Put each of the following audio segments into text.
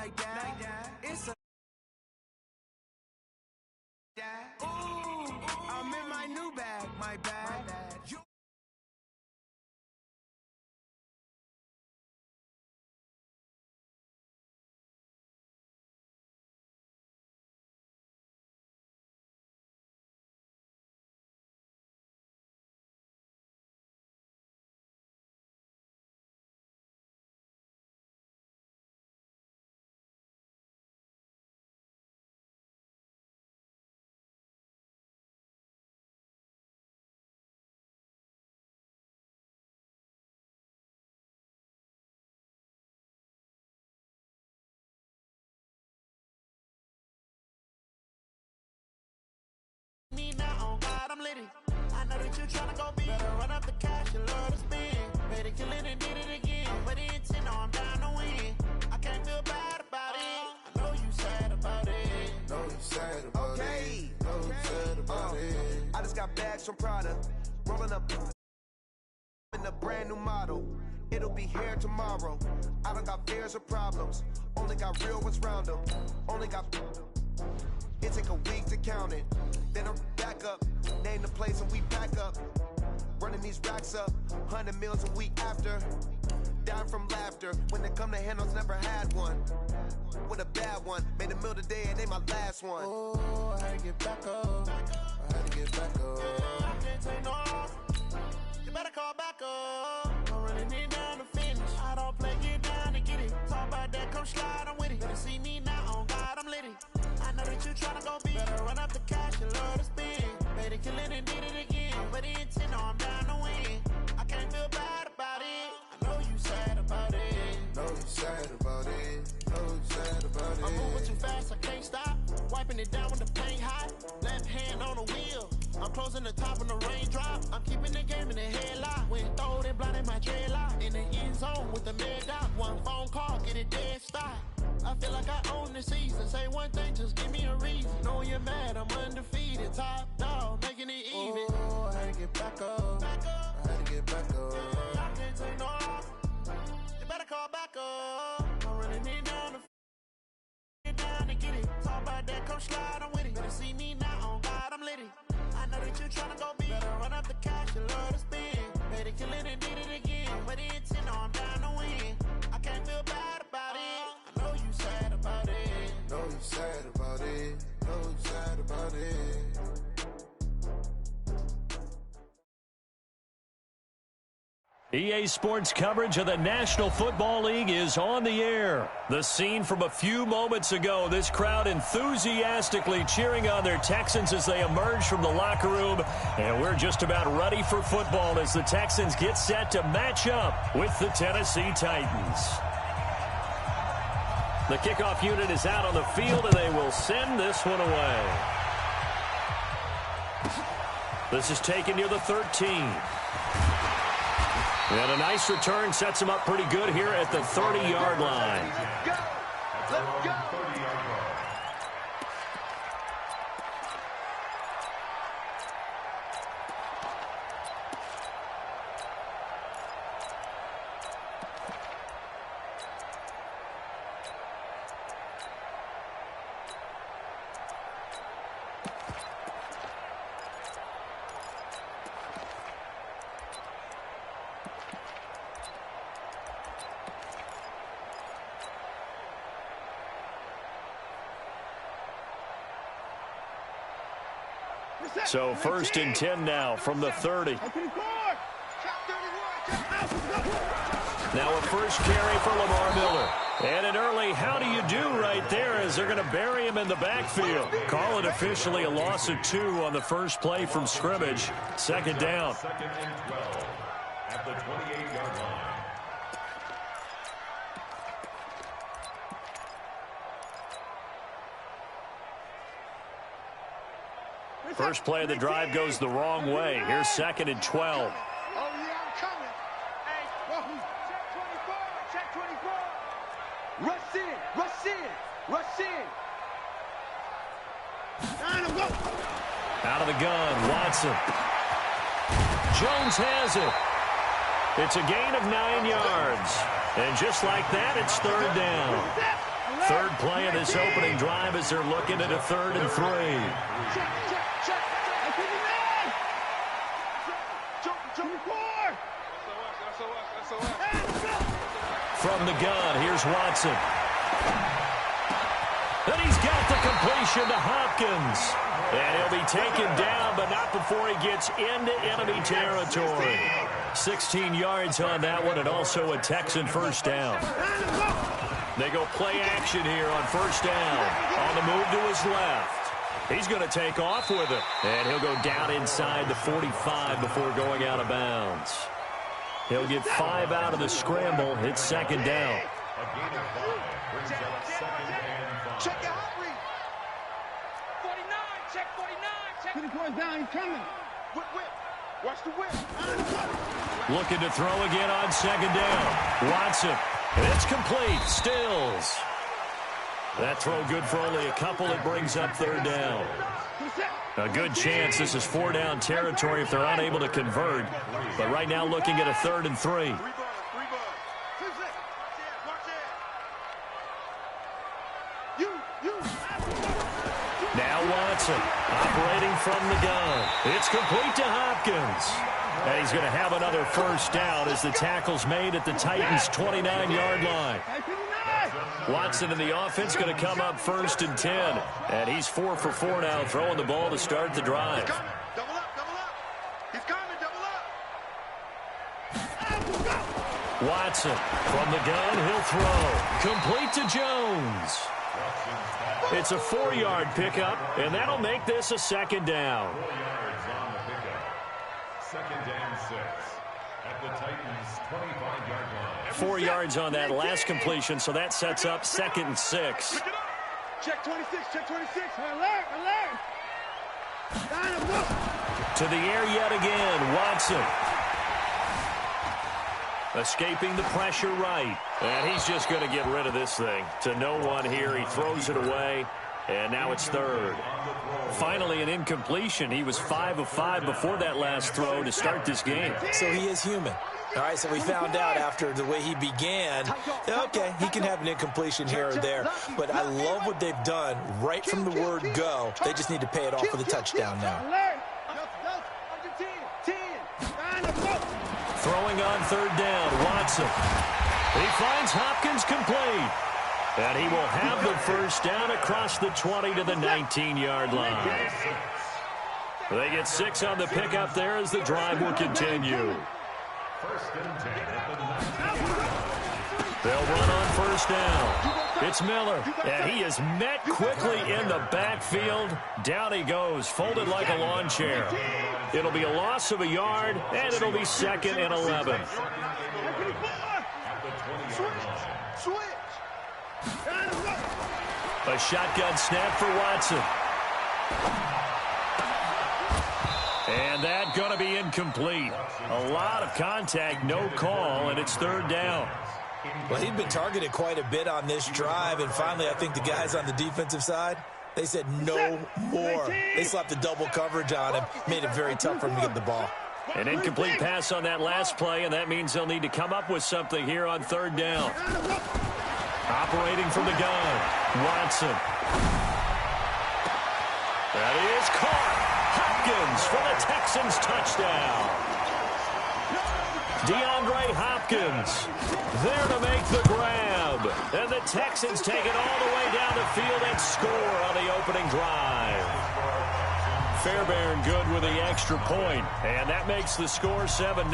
like that. It's a ooh, I'm in my new bag, my bag. Me now, oh God, I'm litty. I know that you tryna go big. Better run up the cash, you love to spend. Better kill it and did it again. But the intent, no, I'm down to win. I can't feel bad about it. I know you sad about it. Know you sad about it. Know you sad about it. I just got bags from Prada, rolling up in a brand new model. It'll be here tomorrow. I don't got fears or problems. Only got real ones round them. Only got. It take a week to count it. Then I'm back up. Name the place and we pack up. Running these racks up. 100 meals a week after. Down from laughter. When they come to handles, never had one. With a bad one. Made a meal today and they my last one. Oh, I had to get back up. I had to get back up. I can't take no loss. You better call back up. I'm running it down to finish. I don't play, get down to get it. Talk about that, come slide, I'm with it. Better see me now, oh God, I'm litty. I know that you tryna go big. Better run up the cash, you love to spend. Better kill it and did it again. But the intent, no, I'm down to win. I can't feel bad about it. I know you sad about it. Know you sad about it. Know you sad about it. I'm moving too fast, I can't stop. Wiping it down when the paint hot. Left hand on the wheel. I'm closing the top when the raindrop. I'm keeping the game in the headlock. When throwed and blinded my dreadlock. In the end zone with the mid dot. One phone call, get it dead stop. I feel like I own the season. Say one thing, just give me a reason. Know you're mad, I'm undefeated. Top dog, making it even. Oh, I had to get back up. I had to get back up. I can't take no loss. You better call back up. I'm running it down to get down to get it. Talk about that, come slide, I'm with it. Better see me now, oh God, I'm litty. I know that you tryna go big. Better run up the cash, you love to spend. Better kill it and did it again. But the intent, no, I'm down to win. I can't feel bad about it. I know you sad about it. Know you sad about it. Know you sad about it. EA Sports coverage of the National Football League is on the air. The scene from a few moments ago, this crowd enthusiastically cheering on their Texans as they emerge from the locker room. And we're just about ready for football as the Texans get set to match up with the Tennessee Titans. The kickoff unit is out on the field, and they will send this one away. This is taken near the 13. And a nice return sets him up pretty good here at the 30-yard line. Go! Let's go! So 1st and 10 now from the 30. Now a first carry for Lamar Miller. And an early how do you do right there as they're going to bury him in the backfield. Call it officially a loss of 2 on the first play from scrimmage. Second down. 2nd and 12 at the 28-yard line. First play of the drive goes the wrong way. Here's 2nd and 12. Oh, yeah, I'm coming. Hey, check 24. Rush in, rush in, rush in. Out of the gun, Watson. Jones has it. It's a gain of 9 yards. And just like that, it's 3rd down. Third play of this opening drive as they're looking at a 3rd and 3. From the gun, here's Watson. And he's got the completion to Hopkins. And he'll be taken down, but not before he gets into enemy territory. 16 yards on that one, and also a Texan first down. They go play action here on first down. On the move to his left. He's going to take off with it. And he'll go down inside the 45 before going out of bounds. He'll get 5 out of the scramble. It's second down. Check your hot read. 49, check 49. Check. Put it down, he's coming. Whip. Watch the whip. Looking to throw again on second down. Watson. And it's complete. Stills. That throw good for only a couple. It brings up third down. A good chance this is 4-down territory if they're unable to convert. But right now looking at a 3rd and 3. Now Watson operating from the gun. It's complete to Hopkins. And he's going to have another first down as the tackle's made at the Titans' 29-yard line. Watson in the offense going to come up 1st and 10. And he's 4 for 4 now, throwing the ball to start the drive. Double up. He's coming, double up. Watson from the gun, he'll throw. Complete to Jones. It's a 4-yard pickup, and that'll make this a second down. 4 yards on the pickup. Second down 6 at the Titans' 25-yard line. 4 yards on that last completion, so that sets up 2nd and 6. Check 26, check 26. Alert. Line him up. To the air yet again, Watson. Escaping the pressure right. And he's just going to get rid of this thing. To no one here. He throws it away. And now it's 3rd. Finally an incompletion. He was 5 of 5 before that last throw to start this game. So he is human. All right, so we found out after the way he began, okay, he can have an incompletion here or there. But I love what they've done right from the word go. They just need to pay it off with a touchdown now. Throwing on 3rd down, Watson. He finds Hopkins complete. And he will have the first down across the 20 to the 19-yard line. They get 6 on the pickup there as the drive will continue. 1st and 10 at the 19. They'll run on first down. It's Miller, and he is met quickly in the backfield. Down he goes, folded like a lawn chair. It'll be a loss of a yard, and it'll be 2nd and 11. A shotgun snap for Watson. And that going to be incomplete. A lot of contact, no call, and it's 3rd down. Well, he'd been targeted quite a bit on this drive, and finally I think the guys on the defensive side, they said no more. They slapped the double coverage on him, made it very tough for him to get the ball. An incomplete pass on that last play, and that means they'll need to come up with something here on 3rd down. Operating from the gun, Watson. That is caught. Hopkins for the Texans touchdown. DeAndre Hopkins there to make the grab. And the Texans take it all the way down the field and score on the opening drive. Fairbairn good with the extra point, and that makes the score 7-0.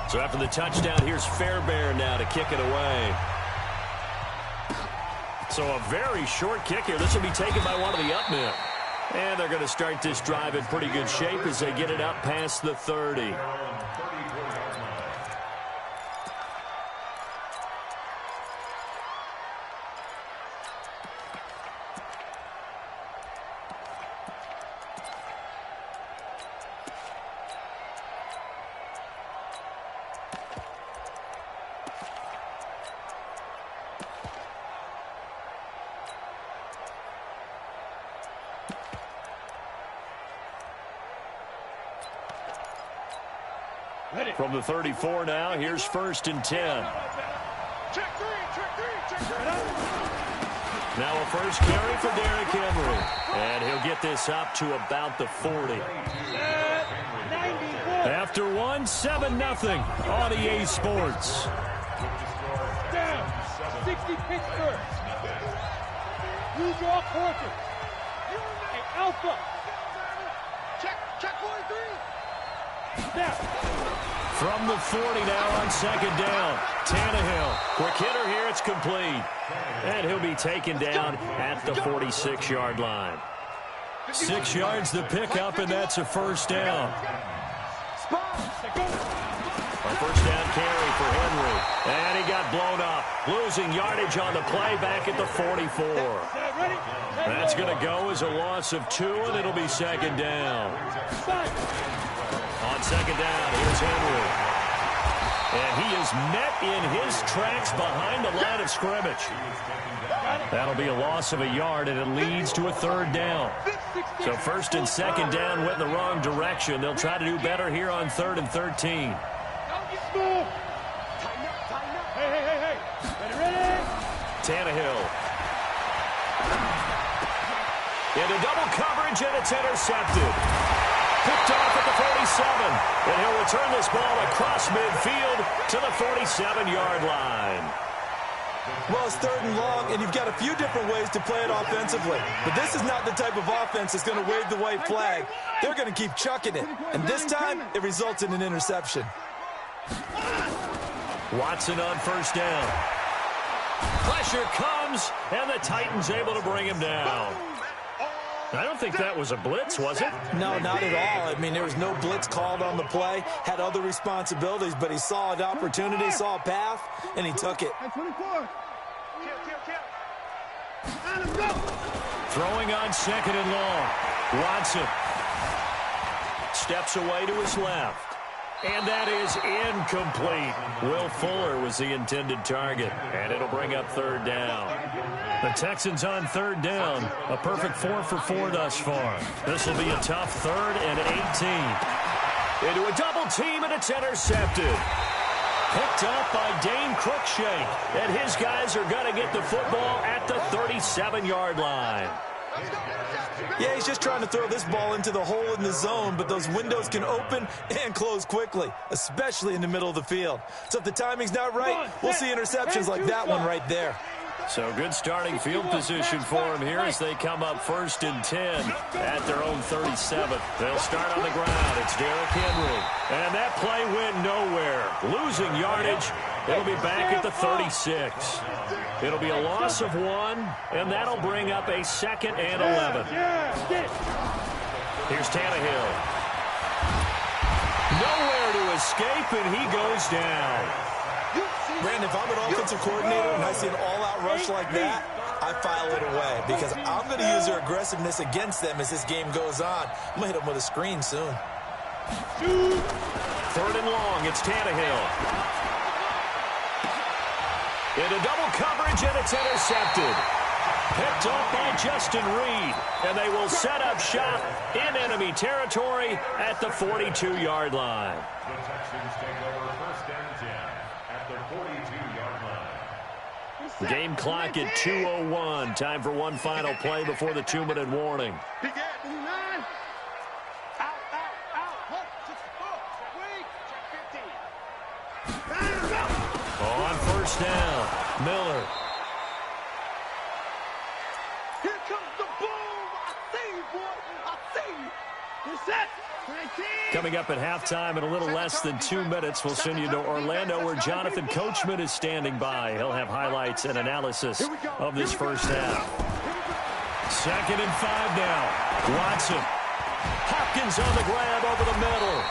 So after the touchdown, here's Fairbairn now to kick it away. So a very short kick here. This will be taken by one of the up men. And they're going to start this drive in pretty good shape as they get it up past the 30. From the 34 now, here's 1st and 10. Check 3, check 3, check 3. Now a first carry for Derrick Henry. And he'll get this up to about the 40. After one, 7-0 on EA Sports. Down. 60 Pittsburgh. Use your fortune. Hey, Alpha. Check 43. Snap. From the 40 now on second down. Tannehill. Quick hitter here. It's complete. And he'll be taken down at the 46-yard line. 6 yards the pickup, and that's a first down. A first down carry for Henry. And he got blown up. Losing yardage on the play back at the 44. That's going to go as a loss of 2, and it'll be second down. On second down, here's Henry. And he is met in his tracks behind the line of scrimmage. That'll be a loss of a yard, and it leads to a third down. So first and second down went in the wrong direction. They'll try to do better here on 3rd and 13. Hey. Ready? Tannehill. Into double coverage, and it's intercepted. Picked off at the 47. And he'll return this ball across midfield to the 47-yard line. Well, it's 3rd and long, and you've got a few different ways to play it offensively. But this is not the type of offense that's going to wave the white flag. They're going to keep chucking it. And this time, it results in an interception. Watson on first down. Pressure comes, and the Titans able to bring him down. I don't think that was a blitz, was it? No, not at all. I mean, there was no blitz called on the play. Had other responsibilities, but he saw an opportunity, saw a path, and he took it. Throwing on second and long. Watson steps away to his left. And that is incomplete. Will Fuller was the intended target, and it'll bring up third down. The Texans on third down, a perfect 4 for 4 thus far. This will be a tough 3rd and 18. Into a double team, and it's intercepted. Picked up by Dane Cruikshank, and his guys are going to get the football at the 37-yard line. Yeah, he's just trying to throw this ball into the hole in the zone, but those windows can open and close quickly, especially in the middle of the field. So if the timing's not right, we'll see interceptions like that one right there. So good starting field position for him here as they come up 1st and 10 at their own 37. They'll start on the ground. It's Derrick Henry. And that play went nowhere. Losing yardage. It'll be back at the 36. It'll be a loss of 1, and that'll bring up a 2nd and 11. Here's Tannehill. Nowhere to escape, and he goes down. Brandon, if I'm an offensive coordinator and I see an all-out rush like that, I file it away because I'm going to use their aggressiveness against them as this game goes on. I'm going to hit them with a screen soon. 3rd and long, it's Tannehill. Into double coverage, and it's intercepted. Picked off by Justin Reed, and they will set up shop in enemy territory at the 42-yard line. The Texans take over 1st and 10 at the 42-yard line. Game clock at 2:01. Time for one final play before the 2-minute warning. On first down, Miller. Here comes the boom. I see you, boy. I see you. You're set. Coming up at halftime in a little less than 2 minutes, we'll send you to Orlando where Jonathan Coachman is standing by. He'll have highlights and analysis of this first half. 2nd and 5 now. Watson. Hopkins on the grab over the middle.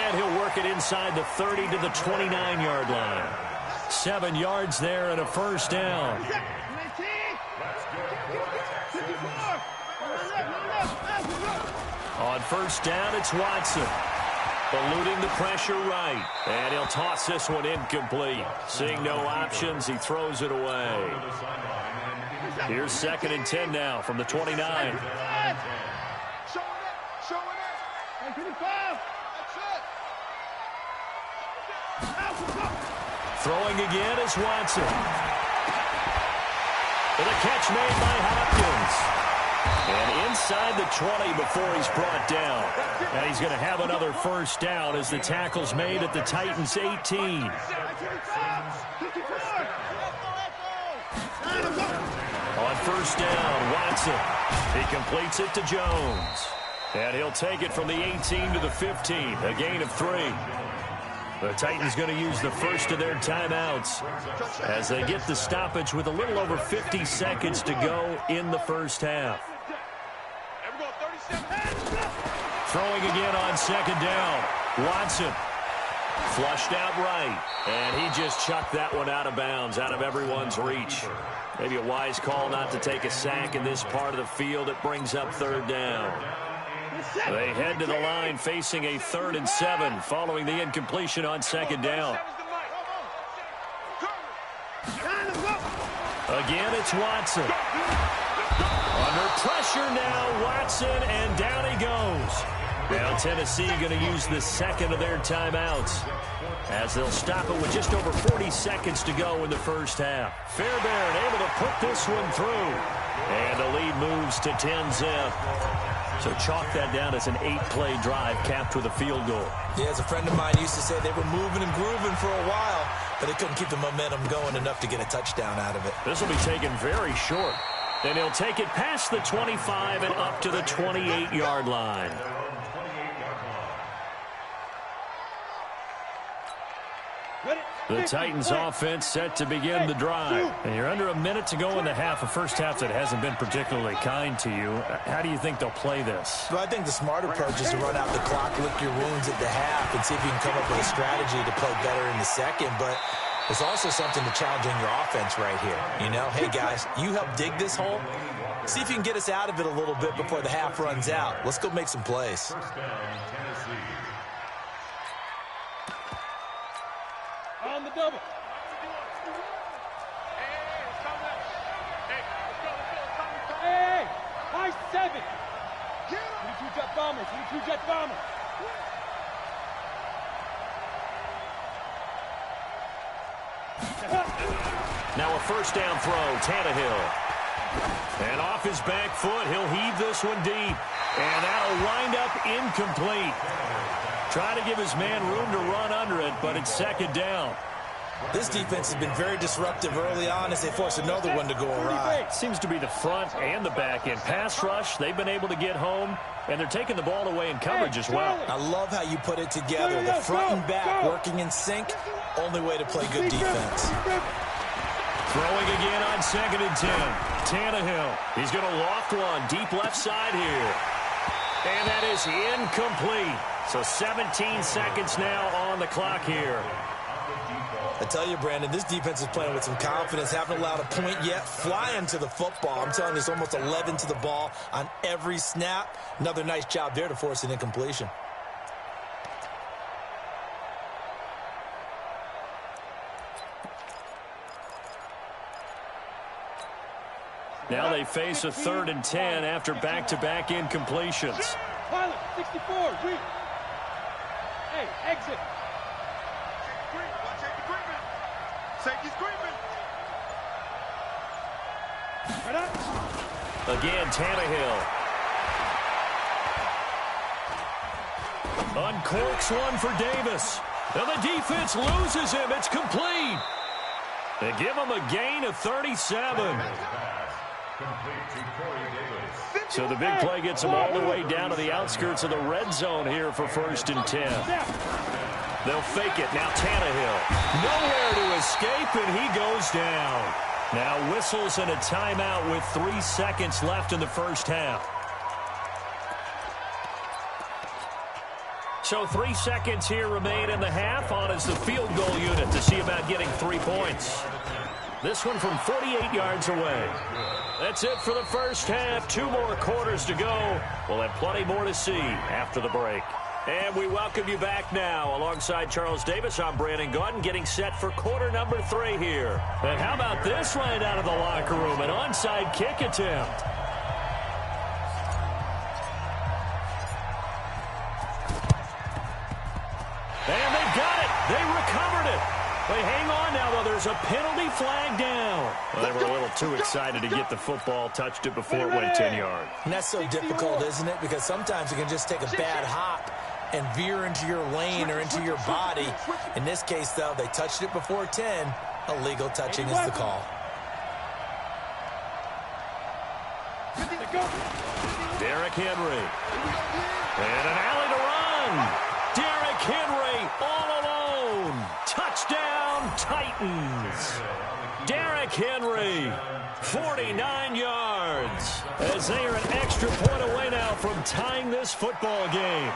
And he'll work it inside the 30 to the 29-yard line. 7 yards there and a first down. On first down, it's Watson. Eluding the pressure right. And he'll toss this one incomplete. Seeing no options, he throws it away. Here's 2nd and 10 now from the 29. Throwing again is Watson. With a catch made by Hopkins. And inside the 20 before he's brought down. And he's going to have another first down as the tackle's made at the Titans' 18. On first down, Watson. He completes it to Jones. And he'll take it from the 18 to the 15, a gain of 3. The Titans going to use the first of their timeouts as they get the stoppage with a little over 50 seconds to go in the first half. Throwing again on second down. Watson flushed out right, and he just chucked that one out of bounds, out of everyone's reach. Maybe a wise call not to take a sack in this part of the field. It brings up third down. They head to the line facing a 3rd and 7 following the incompletion on second down. Again, it's Watson. Under pressure now, Watson, and down he goes. Now Tennessee going to use the second of their timeouts as they'll stop it with just over 40 seconds to go in the first half. Fairbairn able to put this one through. And the lead moves to 10-zip. So chalk that down as an 8-play drive capped with a field goal. Yeah, as a friend of mine used to say, they were moving and grooving for a while, but they couldn't keep the momentum going enough to get a touchdown out of it. This will be taken very short. And he'll take it past the 25 and up to the 28-yard line. The Titans offense set to begin the drive. And you're under a minute to go in the half, a first half that hasn't been particularly kind to you. How do you think they'll play this? Well, I think the smart approach is to run out the clock, lick your wounds at the half, and see if you can come up with a strategy to play better in the second. But there's also something to challenging your offense right here. You know, hey, guys, you help dig this hole. See if you can get us out of it a little bit before the half runs out. Let's go make some plays. On the double. Hey, high 7. We need 2 jet bombers. We need 2 jet bombers. Now a first down throw, Tannehill. And off his back foot, he'll heave this one deep. And that'll wind up incomplete. Trying to give his man room to run under it, but it's second down. This defense has been very disruptive early on as they force another one to go awry. Seems to be the front and the back end. Pass rush, they've been able to get home, and they're taking the ball away in coverage as well. I love how you put it together. The front and back working in sync. Only way to play good defense. Throwing again on 2nd and 10. Tannehill. He's going to loft one deep left side here. And that is incomplete. So 17 seconds now on the clock here. I tell you, Brandon, this defense is playing with some confidence. Haven't allowed a point yet. Flying to the football. I'm telling you, it's almost 11 to the ball on every snap. Another nice job there to force an incompletion. Now they face a 3rd and 10 after back-to-back incompletions. Pilot, 64, read. Hey, exit. Safety's creeping. Right up. Again, Tannehill. Uncorks one for Davis. And the defense loses him. It's complete. They give him a gain of 37. So the big play gets them all the way down to the outskirts of the red zone here for 1st and 10. They'll fake it. Now Tannehill. Nowhere to escape, and he goes down. Now whistles and a timeout with 3 seconds left in the first half. So 3 seconds here remain in the half. On is the field goal unit to see about getting 3 points. This one from 48 yards away. That's it for the first half. 2 more quarters to go. We'll have plenty more to see after the break. And we welcome you back now. Alongside Charles Davis, I'm Brandon Gaudin, getting set for quarter number 3 here. And how about this right out of the locker room? An onside kick attempt. And they got it. They recovered it. They hang on now, though. There's a penalty flag down. Well, they were a little too excited to get the football, touched it before it went 10 yards. And that's so difficult, isn't it? Because sometimes you can just take a bad hop and veer into your lane or into your body. In this case, though, they touched it before 10. Illegal touching is the call. Derrick Henry. And an alley to run. Derrick Henry all alone. Touchdown, Titans. Derrick Henry, 49 yards. As they are an extra point away now from tying this football game.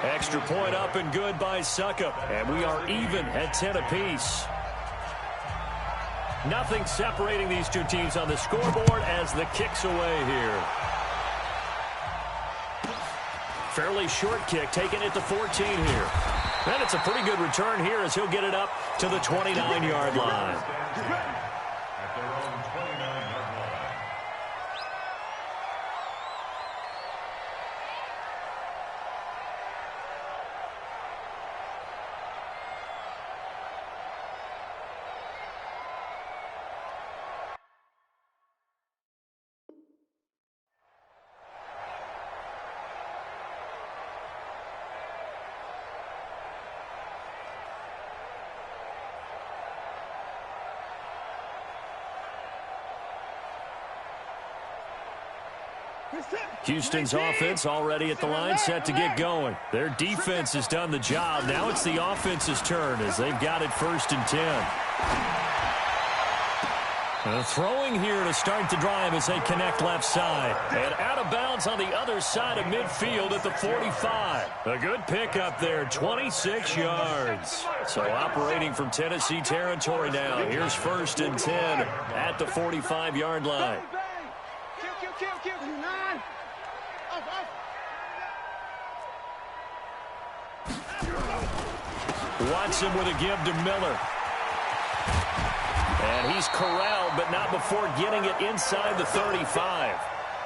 Extra point up and good by Succop. And we are even at 10 apiece. Nothing separating these two teams on the scoreboard as the kick's away here. Fairly short kick, taking it to 14 here. And it's a pretty good return here as he'll get it up to the 29-yard line. At their own 29-yard line. Houston's offense already at the line, set to get going. Their defense has done the job. Now it's the offense's turn as they've got it 1st and 10. Throwing here to start the drive as they connect left side. And out of bounds on the other side of midfield at the 45. A good pickup there, 26 yards. So operating from Tennessee territory now. Here's 1st and 10 at the 45-yard line. Watson with a give to Miller. And he's corralled, but not before getting it inside the 35.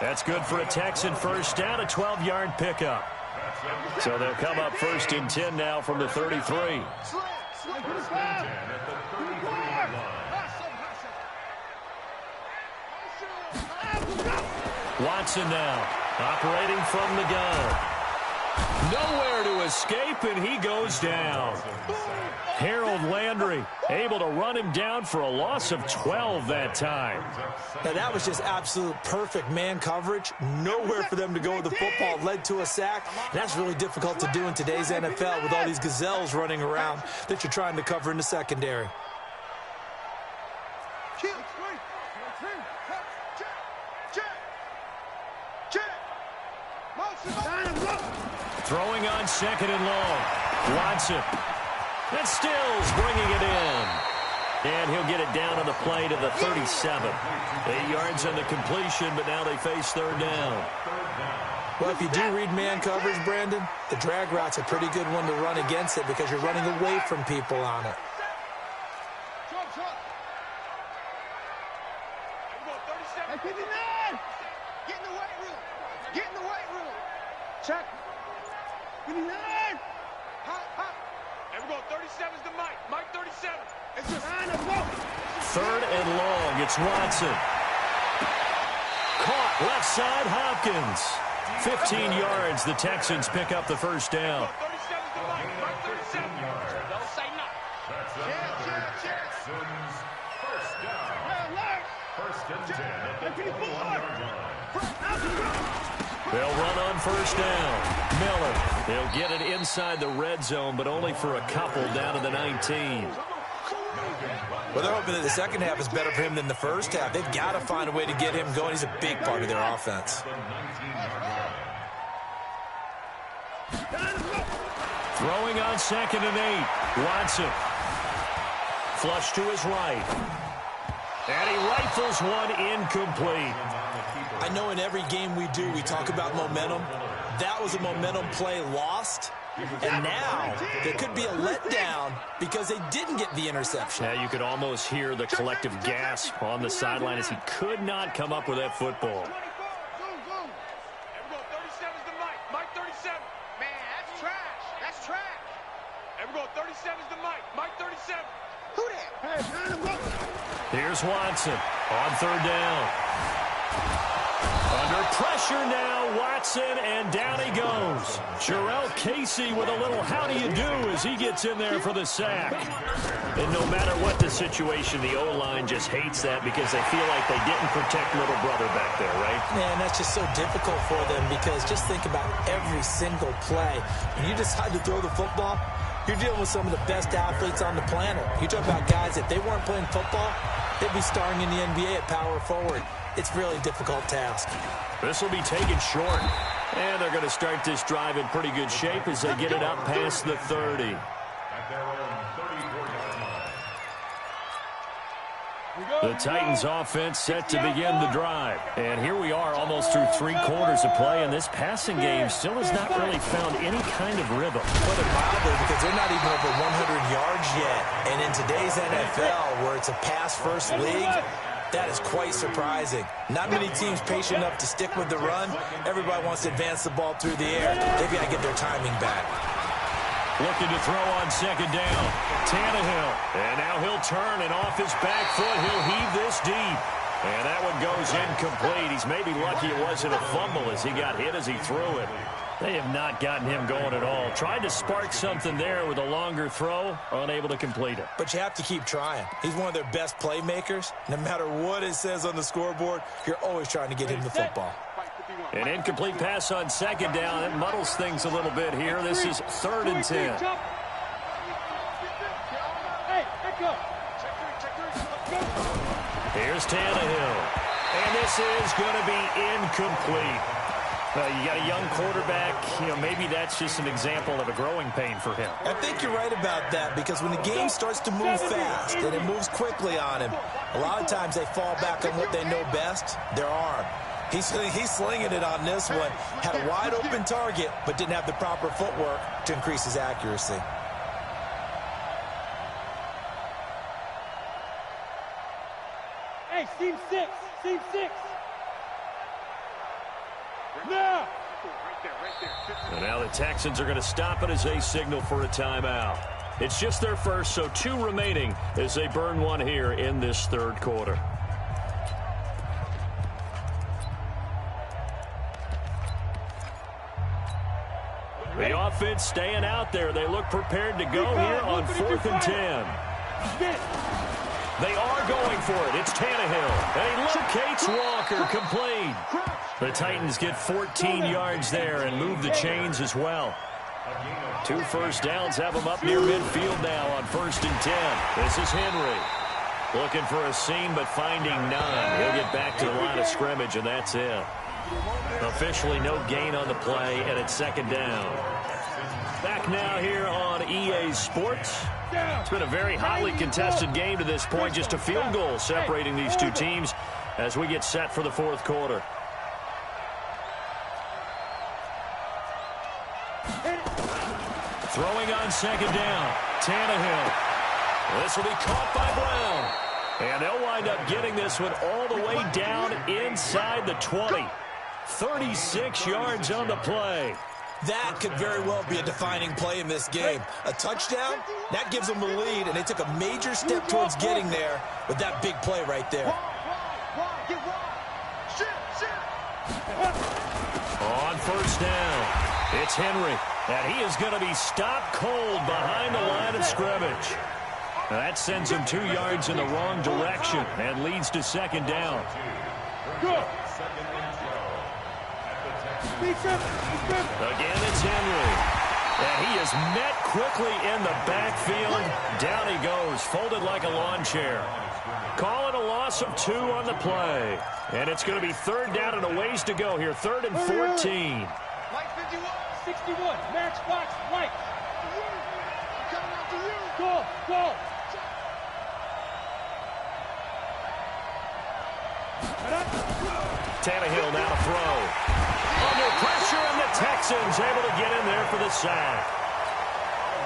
That's good for a Texan first down, a 12-yard pickup. So they'll come up 1st and 10 now from the 33. Watson now, operating from the gun. Nowhere to escape, and he goes down. Harold Landry able to run him down for a loss of 12 that time. Now, that was just absolute perfect man coverage. Nowhere for them to go with the football. Led to a sack. And that's really difficult to do in today's NFL with all these gazelles running around that you're trying to cover in the secondary. Throwing on 2nd and long. Watson. And Stills bringing it in. And he'll get it down on the play to the 37. 8 yards on the completion, but now they face 3rd down. Well, if you do read man coverage, Brandon, the drag route's a pretty good one to run against it because you're running away from people on it. Check. 59. Hop, hop. And we're going 37's the Mike. Mike 37. It's just 3rd and long. It's Watson. Caught left side, Hopkins. 15 yards. The Texans pick up the 1st down. 37's the Mike. Mike 37. Don't say nothing. That's another Texans first down. 1st and 10 at the 21-yard line. They'll run on 1st down. Miller, he'll get it inside the red zone, but only for a couple down to the 19. Well, they're hoping that the second half is better for him than the first half. They've got to find a way to get him going. He's a big part of their offense. Throwing on 2nd and 8. Watson. Flush to his right. And he rifles one incomplete. I know in every game we do, we talk about momentum. That was a momentum play lost. And now there could be a letdown because they didn't get the interception. Yeah, you could almost hear the collective gasp on the sideline as he could not come up with that football. Everyone, 37's the Mike. Mike 37. Man, that's trash. That's trash. Everyone, 37's the Mike. Mike 37. Here's Watson on third down. Under pressure now, Watson, and down he goes. Jarrell Casey with a little how do you do as he gets in there for the sack. And no matter what the situation, the O-line just hates that because they feel like they didn't protect little brother back there, right? Man, that's just so difficult for them because just think about every single play. When you decide to throw the football, you're dealing with some of the best athletes on the planet. You talk about guys, if they weren't playing football, they'd be starring in the NBA at power forward. It's a really difficult task. This will be taken short. And they're going to start this drive in pretty good shape as they get it up past the 30. At their own 34-yard line. The Titans offense set to begin the drive. And here we are almost through 3 quarters of play, and this passing game still has not really found any kind of rhythm. Put it mildly, because they're not even over 100 yards yet. And in today's NFL, where it's a pass-first league, that is quite surprising. Not many teams patient enough to stick with the run. Everybody wants to advance the ball through the air. They've got to get their timing back. Looking to throw on second down. Tannehill. And now he'll turn, and off his back foot, he'll heave this deep. And that one goes incomplete. He's maybe lucky it wasn't a fumble as he got hit as he threw it. They have not gotten him going at all. Tried to spark something there with a longer throw, unable to complete it. But you have to keep trying. He's one of their best playmakers. No matter what it says on the scoreboard, you're always trying to get him the football. An incomplete pass on second down. It muddles things a little bit here. This is 3rd and 10. Here's Tannehill. And this is going to be incomplete. You got a young quarterback. Maybe that's just an example of a growing pain for him. I think you're right about that because when the game starts to move fast and it moves quickly on him, a lot of times they fall back on what they know best, their arm. He's slinging it on this one. Had a wide open target, but didn't have the proper footwork to increase his accuracy. Hey, Team 6. Team 6. Now. And now the Texans are going to stop it as they signal for a timeout. It's just their first, so 2 remaining as they burn one here in this 3rd quarter. The offense staying out there. They look prepared to go here on 4th and 10. They are going for it. It's Tannehill. And he locates Walker, complete. The Titans get 14 yards there and move the chains as well. 2 first downs have them up near midfield now on 1st and 10. This is Henry. Looking for a seam, but finding none. He'll get back to the line of scrimmage, and that's it. Officially no gain on the play, and it's 2nd down. Back now here on EA Sports. It's been a very hotly contested game to this point. Just a field goal separating these 2 teams as we get set for the 4th quarter. Throwing on 2nd down. Tannehill. This will be caught by Brown. And they'll wind up getting this one all the way down inside the 20. 36 yards on the play. That could very well be a defining play in this game. A touchdown, that gives them the lead, and they took a major step towards getting there with that big play right there. On 1st down, it's Henry, and he is going to be stopped cold behind the line of scrimmage. That sends him 2 yards in the wrong direction and leads to 2nd down. Good. Again, it's Henry. And he is met quickly in the backfield. Down he goes, folded like a lawn chair. Calling a loss of 2 on the play. And it's going to be 3rd down and a ways to go here. 3rd and 14. 61, matchbox, White. Go, go. Tannehill now to throw. Under pressure, and the Texans able to get in there for the sack.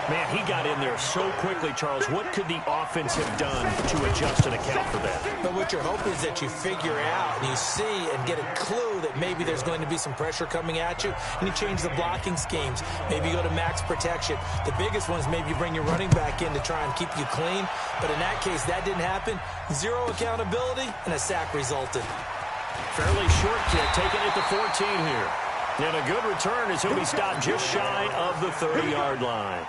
Man, he got in there so quickly, Charles. What could the offense have done to adjust and account for that? But what you're hoping is that you figure out and you see and get a clue that maybe there's going to be some pressure coming at you, and you change the blocking schemes. Maybe you go to max protection. The biggest one is maybe you bring your running back in to try and keep you clean. But in that case, that didn't happen. Zero accountability, and a sack resulted. Fairly short kick, taken at the 14 here. And a good return as he'll be stopped just shy of the 30-yard line.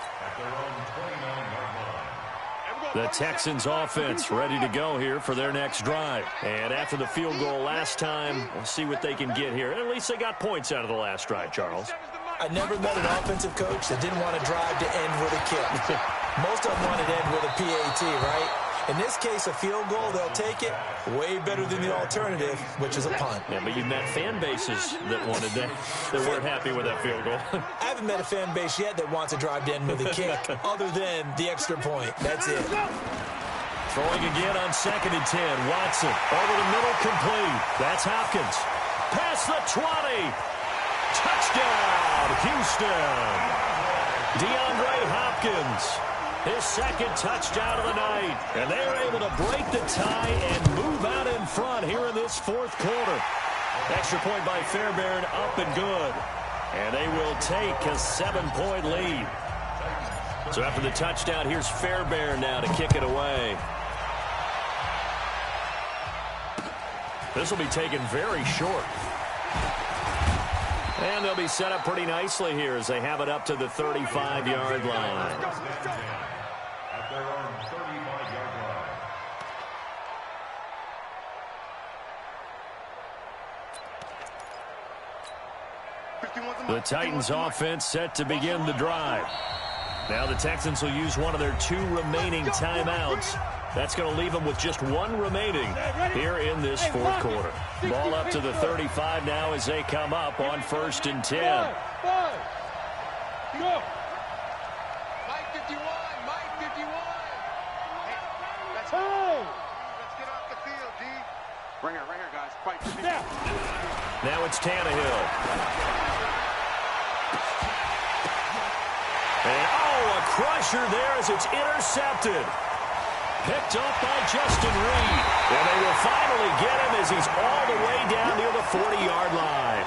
The Texans offense ready to go here for their next drive. And after the field goal last time, we'll see what they can get here. At least they got points out of the last drive, Charles. I never met an offensive coach that didn't want to drive to end with a kick. Most of them wanted to end with a PAT, right? In this case, a field goal, they'll take it. Way better than the alternative, which is a punt. Yeah, but you've met fan bases that wanted that weren't happy with that field goal. I haven't met a fan base yet that wants to drive to end with a kick, other than the extra point. That's it. Throwing again on 2nd and 10. Watson over the middle, complete. That's Hopkins. Past the 20. Touchdown, Houston. DeAndre Hopkins. His second touchdown of the night. And they're able to break the tie and move out in front here in this fourth quarter. Extra point by Fairbairn, up and good. And they will take a 7-point lead. So after the touchdown, here's Fairbairn now to kick it away. This will be taken very short. And they'll be set up pretty nicely here as they have it up to the 35-yard line. At their own 35-yard line. The Titans offense set to begin the drive. Now the Texans will use one of their 2 remaining timeouts. That's going to leave them with just 1 remaining here in this fourth quarter. Ball up to the 35 now as they come up on 1st and 10. Go. Mike 51, Mike 51. Hey, let's go. Let's get off the field, D. Right here, guys. Fight for me. Now it's Tannehill. And, a crusher there as it's intercepted. Picked up by Justin Reed. And they will finally get him as he's all the way down near the 40-yard line.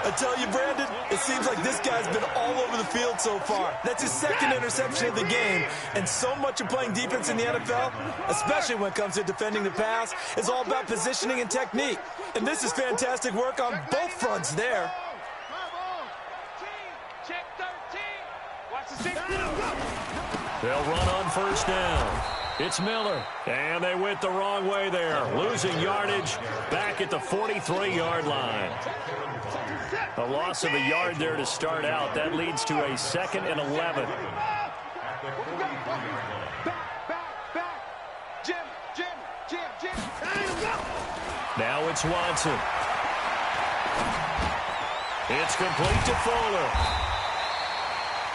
I tell you, Brandon, it seems like this guy's been all over the field so far. That's his 2nd interception of the game. And so much of playing defense in the NFL, especially when it comes to defending the pass, is all about positioning and technique. And this is fantastic work on both fronts there. Check 13. Watch the 6. They'll run on 1st down. It's Miller. And they went the wrong way there. Losing yardage back at the 43-yard line. A loss of a yard there to start out. That leads to a 2nd and 11. Back. Jim. Now it's Watson. It's complete to Fuller.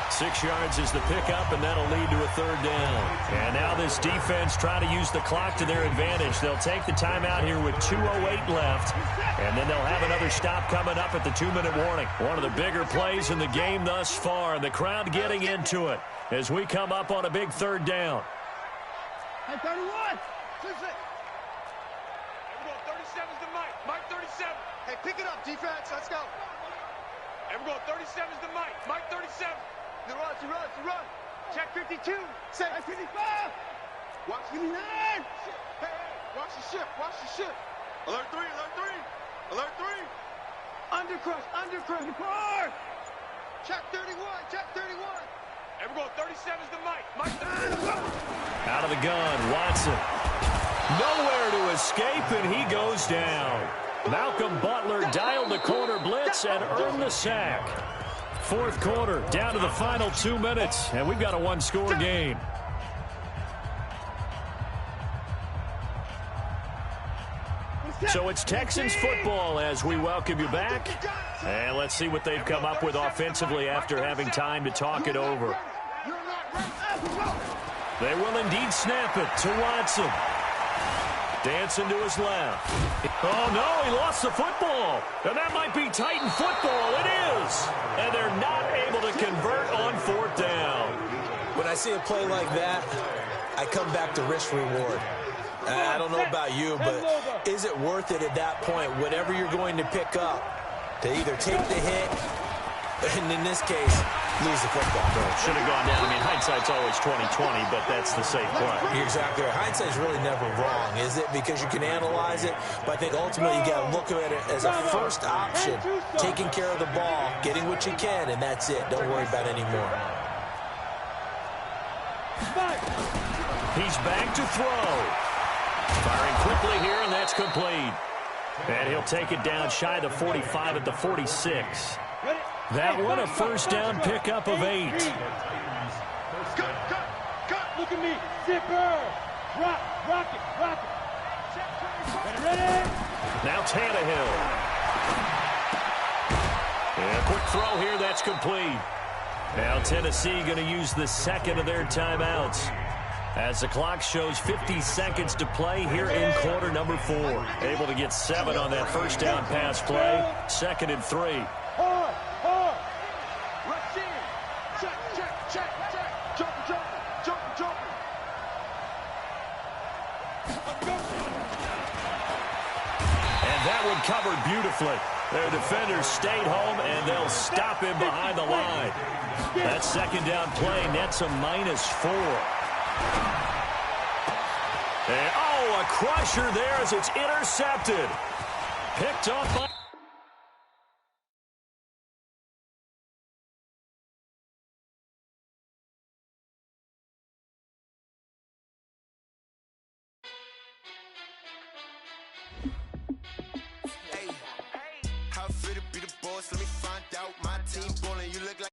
6 yards is the pickup, and that'll lead to a 3rd down. And now this defense trying to use the clock to their advantage. They'll take the timeout here with 2:08 left, and then they'll have another stop coming up at the 2-minute warning. One of the bigger plays in the game thus far, and the crowd getting into it as we come up on a big 3rd down. Hey, 31. 37's the Mike. Mike 37. Hey, pick it up, defense. Let's go. And we're going 37's the Mike. Mike 37. He runs. Check 52. Say 55. Watch 59. Hey, watch the ship. Alert 3. Undercrush. Check 31. And we're going 37's the Mike. Mike 37. Out of the gun, Watson. Nowhere to escape, and he goes down. Malcolm Butler dialed the corner blitz and earned the sack. Fourth quarter, down to the final 2 minutes, and we've got a 1-score game. So it's Texans football as we welcome you back. And let's see what they've come up with offensively after having time to talk it over. They will indeed snap it to Watson. Dancing to his left. Oh, no, he lost the football. And that might be Titan football. It is. And they're not able to convert on 4th down. When I see a play like that, I come back to risk reward. I don't know about you, but is it worth it at that point, whatever you're going to pick up, to either take the hit, and in this case, lose the football? Should have gone down. I mean, hindsight's always 20/20, but that's the safe play. You're exactly right. Hindsight's really never wrong, is it? Because you can analyze it, but I think ultimately you got to look at it as a first option, taking care of the ball, getting what you can, and that's it. Don't worry about any more. He's back to throw. Firing quickly here, and that's complete. And he'll take it down shy of the 45 at the 46. That one a first down pickup of 8. Cut. Look at me. Zipper. Rock it. Ready? Now Tannehill. And a quick throw here, that's complete. Now Tennessee going to use the second of their timeouts, as the clock shows 50 seconds to play here in quarter number 4. Able to get 7 on that first down pass play. 2nd and 3. Hard. Rush in. Check. Jump. And that one covered beautifully. Their defenders stayed home, and they'll stop him behind the line. That 2nd down play nets a -4. And, a crusher there as it's intercepted. Picked up by... Hey, how fit to be the boss? Let me find out. My team ballin', you look like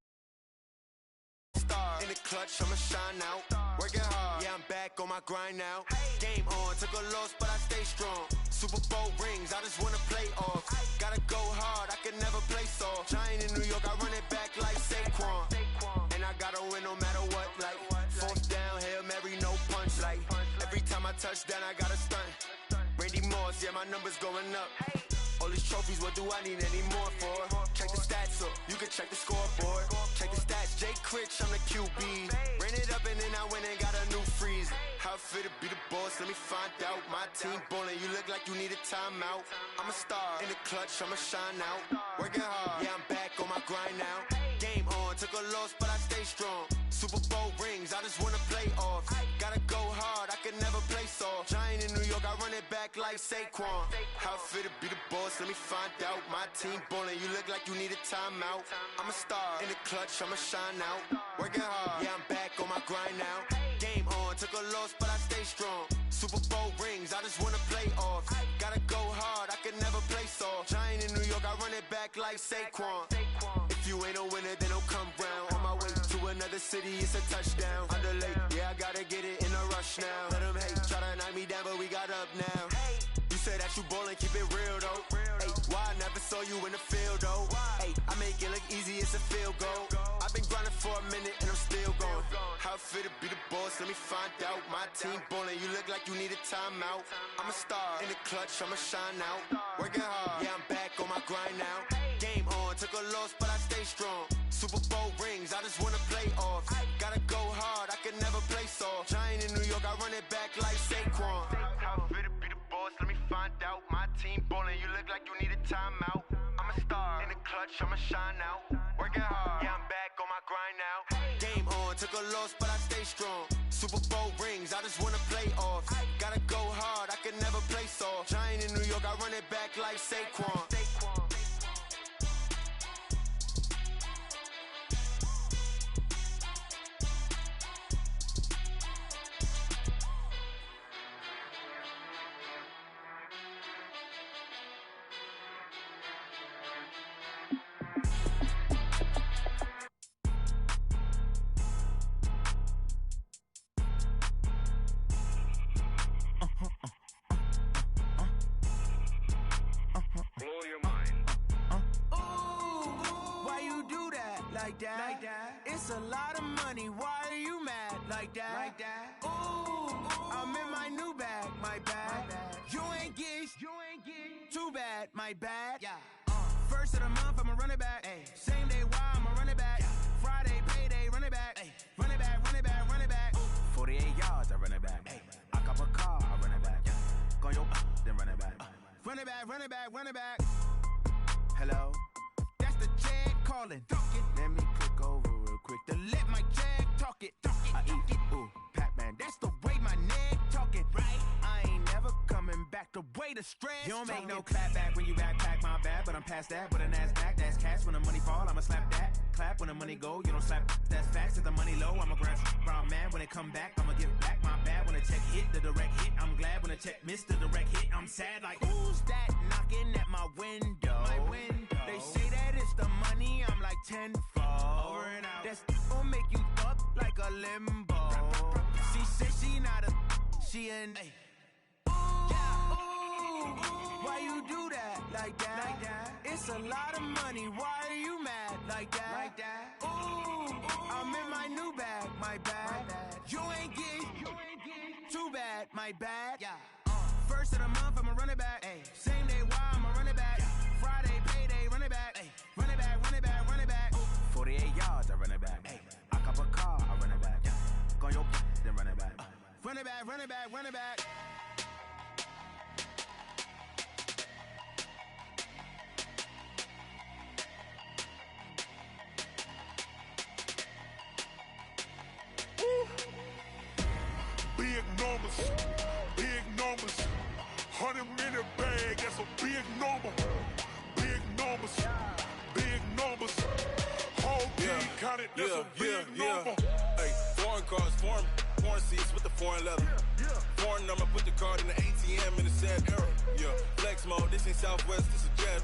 star. In the clutch, I'ma shine out. Working hard, yeah, I'm back on my grind now. Game on, took a loss, but I stay strong. Super Bowl rings, I just wanna play off. Gotta go hard, I can never play soft. Giant in New York, I run it back like Saquon. And I gotta win no matter what, like 4th down, Hail Mary, no punch. Like every time I touch down, I gotta stunt. Randy Moss, yeah, my numbers going up. All these trophies, what do I need any more for? Check the stats up, you can check the scoreboard. Check the stats, Jay Critch, I'm the QB. Ran it up and then I went and got a new freeze. How fit to be the boss, let me find out. My team ballin', you look like you need a timeout. I'm a star, in the clutch, I'ma shine out. Working hard, yeah, I'm back on my grind now. Game on, took a loss, but I stay strong. Super Bowl rings, I just wanna play off. Gotta go hard, I can never play soft. Giant in New York, I run it back like Saquon. How fit to be the boss, let me find out. My team ballin', you look like you need a timeout. I'm a star, in the clutch, I'ma shine out. Working hard, yeah, I'm back on my grind now. Game on, took a loss, but I stay strong. Super Bowl rings, I just wanna play off. Gotta go hard, I can never play soft. Giant in New York, I run it back like Saquon. If you ain't a winner, then don't come round. On my way to another city, it's a touchdown. Underlay, yeah, I gotta get it in a rush now. Let them hate, try to knock me down, but we got up now. You say that you ballin', keep it real though. Hey, why I never saw you in the field though? Hey, I make it look easy, it's a field goal. I've been grinding for a minute and I'm still going. How fit to be the boss, let me find out. My team ballin', you look like you need a timeout. I'm a star, in the clutch, I'ma shine out. Working hard, yeah, I'm back on my grind now. Game on, took a loss, but I stay strong. Super Bowl rings, I just wanna play off. Gotta go hard, I can never play soft. Giant in New York, I run it back like Saquon. How fit to be the boss, let me find out. My team ballin', you look like you need a timeout. I'm a star, in the clutch, I'ma shine out. Working hard, yeah, I'm back on my grind now. Game on, took a loss, but I stay strong. Super Bowl rings, I just wanna play off. Gotta go hard, I can never play soft. Giant in New York, I run it back like Saquon. Like that. It's a lot of money. Why are you mad like that? Ooh, I'm in my new bag, my bad. You ain't get too bad, my bad. Yeah. First of the month, I'ma run it back. Same day, why I'ma run it back. Friday, payday, run it back. Run it back, run it back. yards, I run it back. Hey, I cop a car, I run it back. Go your then run it back. Run it back, run it back, run it back. Hello, that's the jag calling. Let me click over real quick to let my jag talk it. I eat it, ooh, Pac-Man. That's the way my neck talking. Right, I ain't never coming back. The way the stress. You don't make no clap back when you backpack my bad, but I'm past that. With a NASDAQ, that's cash. When the money fall, I'ma slap that. Clap when the money go, you don't slap. That's facts. If the money low, I'ma grab brown man. When it come back, I'ma give back my bad. When the check hit, the direct hit, I'm glad. When the check missed the direct hit, I'm sad. Like who's that knocking at my window? My window. They say that it's the money, I'm like tenfold. Over and out. That's gon' make you up like a limbo. She said she not a, she an. Ay. Why you do that like that? It's a lot of money. Why are you mad like that? Ooh, I'm in my new bag, my bad. You ain't getting too bad, my bad. Yeah. First of the month, I'ma run it back. Ay. Same day, why I'ma run it back. Friday, payday, run it back. Ay. Run it back, run it back, run it back. 48 yards, I run it back. Ay. I cop a car, I run it back. Go your then run it back. Run it back, run it back, run it back. Big numbers, 100-minute bag, that's a big number. Big numbers, whole team counted, that's a big number. Hey, foreign cars, foreign seats with the foreign leather. Foreign number, put the card in the ATM in the sad era. Yeah, flex mode, this ain't Southwest, this is jet.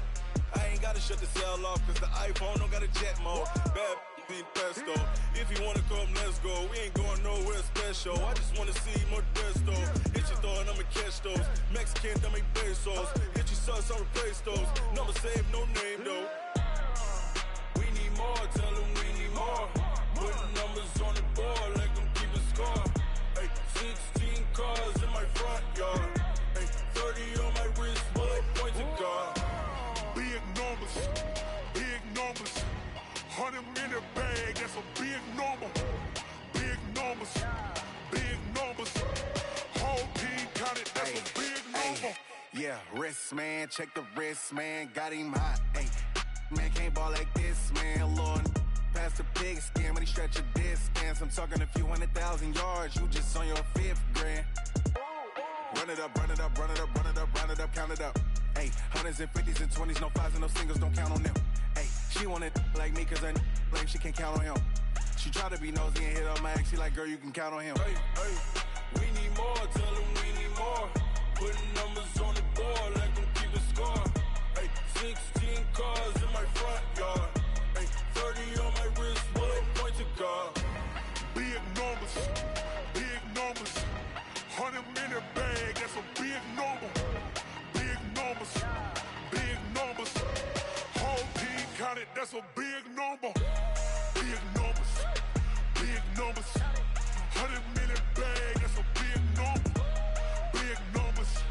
I ain't gotta shut the cell off, cause the iPhone don't got a jet mode. Bad be pesto. If you wanna come, let's go. We ain't going nowhere special. I just wanna see more desto. Hit your thought, I'ma catch those. Mexican, I make pesos. Hit your sauce, I'll replace those. Number save, no name though. We need more, tell them we need more. Putting numbers on the board, like them keep a score. Hey, 16 cars in my front yard. Hey, 30 on my wrist, bullet pointed car. Big numbers, 100-minute bag, that's a big number. Big numbers, whole team counted, that's a big number. Yeah, wrist man, check the wrist man, got him hot. Ay, man can't ball like this, man. Lord, past the pig skin when he stretch a distance. I'm talking a few 100,000 yards, you just on your 5th grand. Run it up, count it up. Ay, hundreds and 50s and 20s, no 5s and no singles, don't count on them. Ay, she want it like me, cause I blame she can't count on him. She try to be nosy and hit on my ex, she like, girl, you can count on him. Hey, we need more, tell them we need more. Putting numbers on the board, like them keep a score. Hey, 16 cars in my front yard. Hey, 30 on my wrist, bullet pointed car. Big numbers, 100-minute bag, that's a big number. Big numbers, whole team counted, that's a big number. Big numbers, 100-minute bag, that's a big number. Big numbers,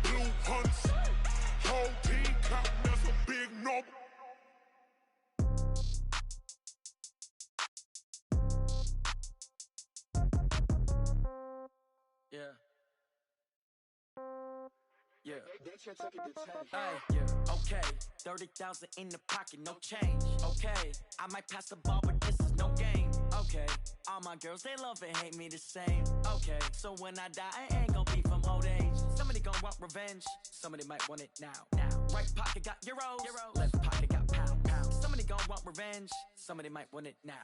blue hunts, whole team counting, that's a big number. Yeah. Hey, okay, 30,000 in the pocket, no change. Okay, I might pass the ball, but this is no game. Okay, all my girls, they love and hate me the same. Okay, so when I die, I ain't gonna be from old age. Somebody gonna want revenge, somebody might want it now. Right pocket got euros, left pocket got pounds. Somebody gonna want revenge, somebody might want it now.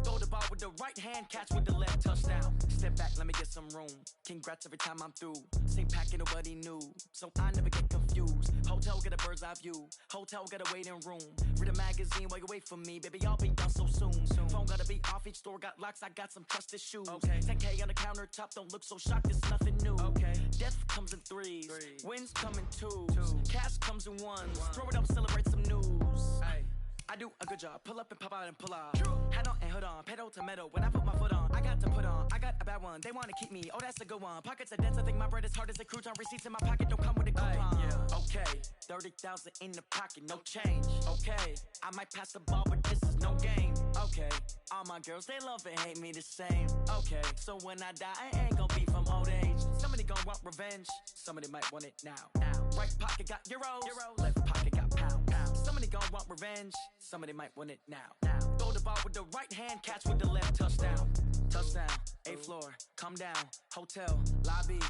Throw the ball with the right hand, catch with the left, touchdown. Step back, let me get some room. Congrats every time I'm through. Same packet, nobody knew, so I never get confused. Hotel get a bird's eye view. Hotel get a waiting room. Read a magazine while you wait for me, baby. I'll be done so soon. Phone gotta be off. Each store got locks. I got some trusted shoes. Okay. 10K on the countertop. Don't look so shocked. It's nothing new. Okay. Death comes in threes. Wins come in twos. Cash comes in ones. Throw it up, celebrate some news. Hey. I do a good job, pull up and pop out and pull off. Hat on and hood on, pedal to metal. When I put my foot on, I got to put on. I got a bad one, they wanna keep me. Oh, that's a good one. Pockets are dense, I think my bread is hard as a crouton. Receipts in my pocket don't come with a coupon. Okay, 30,000 in the pocket, no change. Okay, I might pass the ball, but this is no game. Okay, all my girls, they love and hate me the same. Okay, so when I die, I ain't gonna be from old age. Somebody gonna want revenge, somebody might want it now. Right pocket got euros, left pocket got pounds. Somebody gonna want revenge, somebody might want it now. Throw the ball with the right hand, catch with the left, touchdown. Touchdown, 8th floor, come down, hotel, lobby.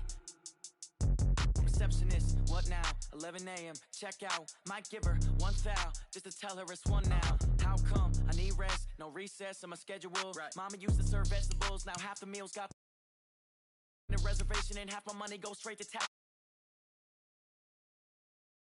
Receptionist, what now? 11 a.m., check out. Might give her one foul, just to tell her it's one now. How come? I need rest, no recess on my schedule. Right. Mama used to serve vegetables, now half the meals got the reservation and half my money goes straight to tax.